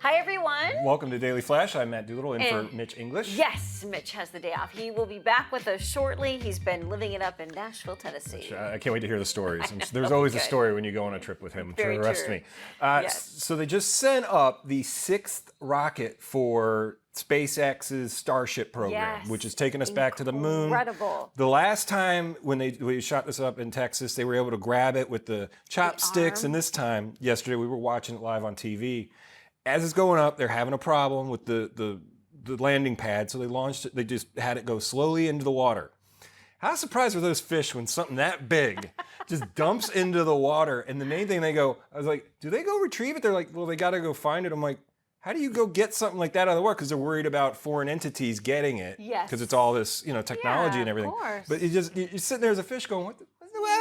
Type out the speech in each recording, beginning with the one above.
Hi, everyone. Welcome to Daily Flash. I'm Matt Doolittle in for Mitch English. Yes, Mitch has the day off. He will be back with us shortly. He's been living it up in Nashville, Tennessee. I can't wait to hear the stories. There's always a story when you go on a trip with him. Very for the rest true. of me. Yes. So they just sent up the 6th rocket for SpaceX's Starship program, Yes. which has taken us back to the moon. Incredible. The last time when we shot this up in Texas, they were able to grab it with the chopsticks, and this time, yesterday, we were watching it live on TV. As it's going up, they're having a problem with the landing pad, so they launched it. They just had it go slowly into the water. How surprised were those fish when something that big just dumps into the water? And the main thing I was like, do they go retrieve it? They're like, well, they got to go find it. I'm like, how do you go get something like that out of the water? Because they're worried about foreign entities getting it. Yes. Because it's all this, technology and everything. Of course. But you're sitting there as a fish going,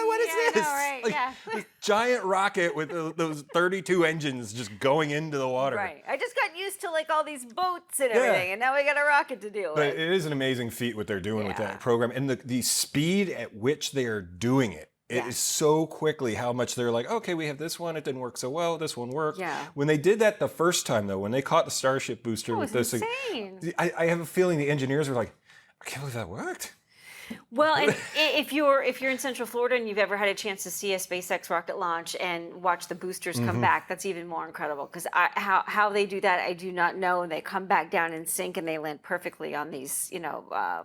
what is this? I know, right? Like, Yeah. this giant rocket with those 32 engines just going into the water. Right. I just got used to like all these boats and everything, and now we got a rocket to deal But with. it is an amazing feat what they're doing with Yeah. that program, and the speed at which they are doing it. It is so quickly how much they're like, okay, we have this one, it didn't work so well, this one worked. Yeah. When they did that the first time, though, when they caught the Starship booster with was this, insane. I have a feeling the engineers were like, I can't believe that worked. Well, and if you're in Central Florida and you've ever had a chance to see a SpaceX rocket launch and watch the boosters come back, that's even more incredible. Because how they do that, I do not know. They come back down in sync and they land perfectly on these,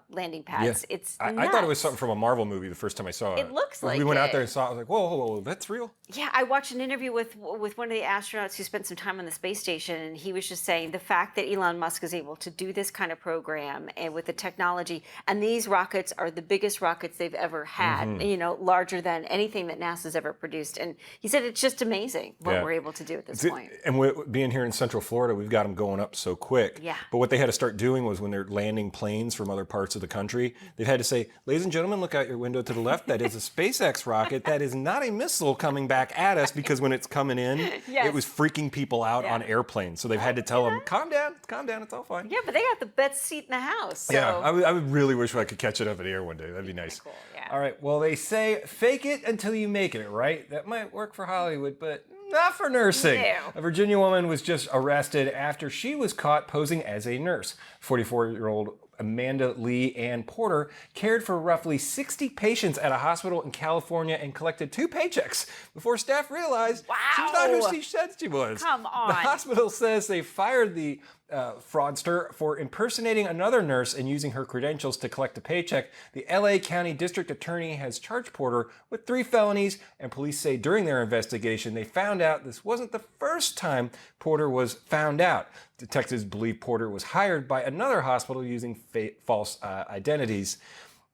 landing pads. Yeah. It's I thought it was something from a Marvel movie the first time I saw it. It looks like we went out it. there and saw it. I was like, whoa, that's real. Yeah, I watched an interview with one of the astronauts who spent some time on the space station, and he was just saying the fact that Elon Musk is able to do this kind of program and with the technology, and these rockets are the biggest rockets they've ever had, larger than anything that NASA's ever produced. And he said it's just amazing what we're able to do at this point. And being here in Central Florida, we've got them going up so quick. Yeah. But what they had to start doing was when they're landing planes from other parts of the country, they've had to say, ladies and gentlemen, look out your window to the left. That is a SpaceX rocket. That is not a missile coming back at us, because when it's coming in, it was freaking people out on airplanes. So they've had to tell them, calm down, it's all fine. Yeah, but they got the best seat in the house. So. Yeah, I would really wish I could catch it up in the air one day. That'd be nice. Cool, yeah. All right, well, they say fake it until you make it, right? That might work for Hollywood, but not for nursing. No. A Virginia woman was just arrested after she was caught posing as a nurse. 44-year-old Amanda Lee Ann Porter cared for roughly 60 patients at a hospital in California and collected 2 paychecks before staff realized she's not who she said she was. Come on. The hospital says they fired the fraudster for impersonating another nurse and using her credentials to collect a paycheck. The LA County District Attorney has charged Porter with 3 felonies, and police say during their investigation they found out this wasn't the first time Porter was found out. Detectives believe Porter was hired by another hospital using false identities.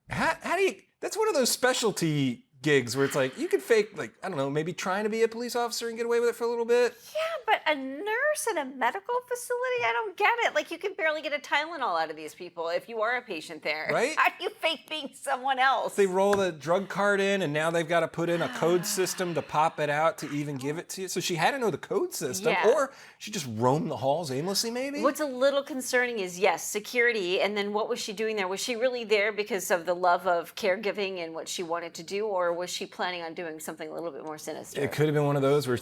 How do you? That's one of those specialty gigs where it's like you could fake, like, I don't know, maybe trying to be a police officer and get away with it for a little bit. Yeah, but a nurse in a medical facility, I don't get it. Like, you can barely get a Tylenol out of these people if you are a patient there. Right? How do you fake being someone else? They roll the drug card in, and now they've got to put in a code system to pop it out to even give it to you. So she had to know the code system, or she just roamed the halls aimlessly, maybe? What's a little concerning is, yes, security, and then what was she doing there? Was she really there because of the love of caregiving and what she wanted to do, or was she planning on doing something a little bit more sinister? It could have been one of those where,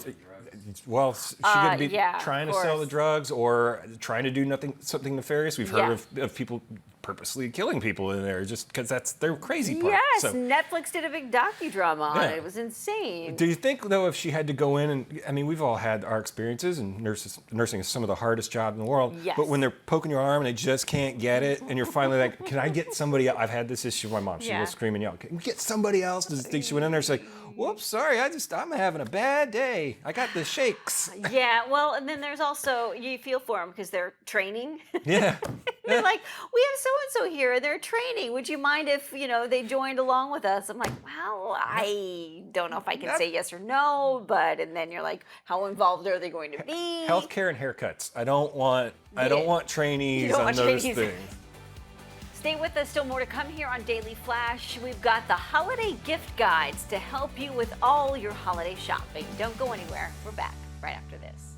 well, she could be trying to sell the drugs or trying to do something nefarious. We've heard of people purposely killing people in there just because that's their crazy part. Yes, so, Netflix did a big docudrama on it. It was insane. Do you think, though, if she had to go in and, I mean, we've all had our experiences, and nursing is some of the hardest job in the world. Yes. But when they're poking your arm and they just can't get it, and you're finally like, can I get somebody else? I've had this issue with my mom. She will scream and yell. Can we get somebody else? Does think she went in there? She's like, whoops, sorry, I'm having a bad day. I got the shakes. Yeah, well, and then there's also, you feel for them because they're training. Yeah. They're like, we have so-and-so here, they're training. Would you mind if, they joined along with us? I'm like, well, I don't know if I can say yes or no, and then you're like, how involved are they going to be? Healthcare and haircuts. I don't want trainees on those things. Stay with us, still more to come here on Daily Flash. We've got the holiday gift guides to help you with all your holiday shopping. Don't go anywhere. We're back right after this.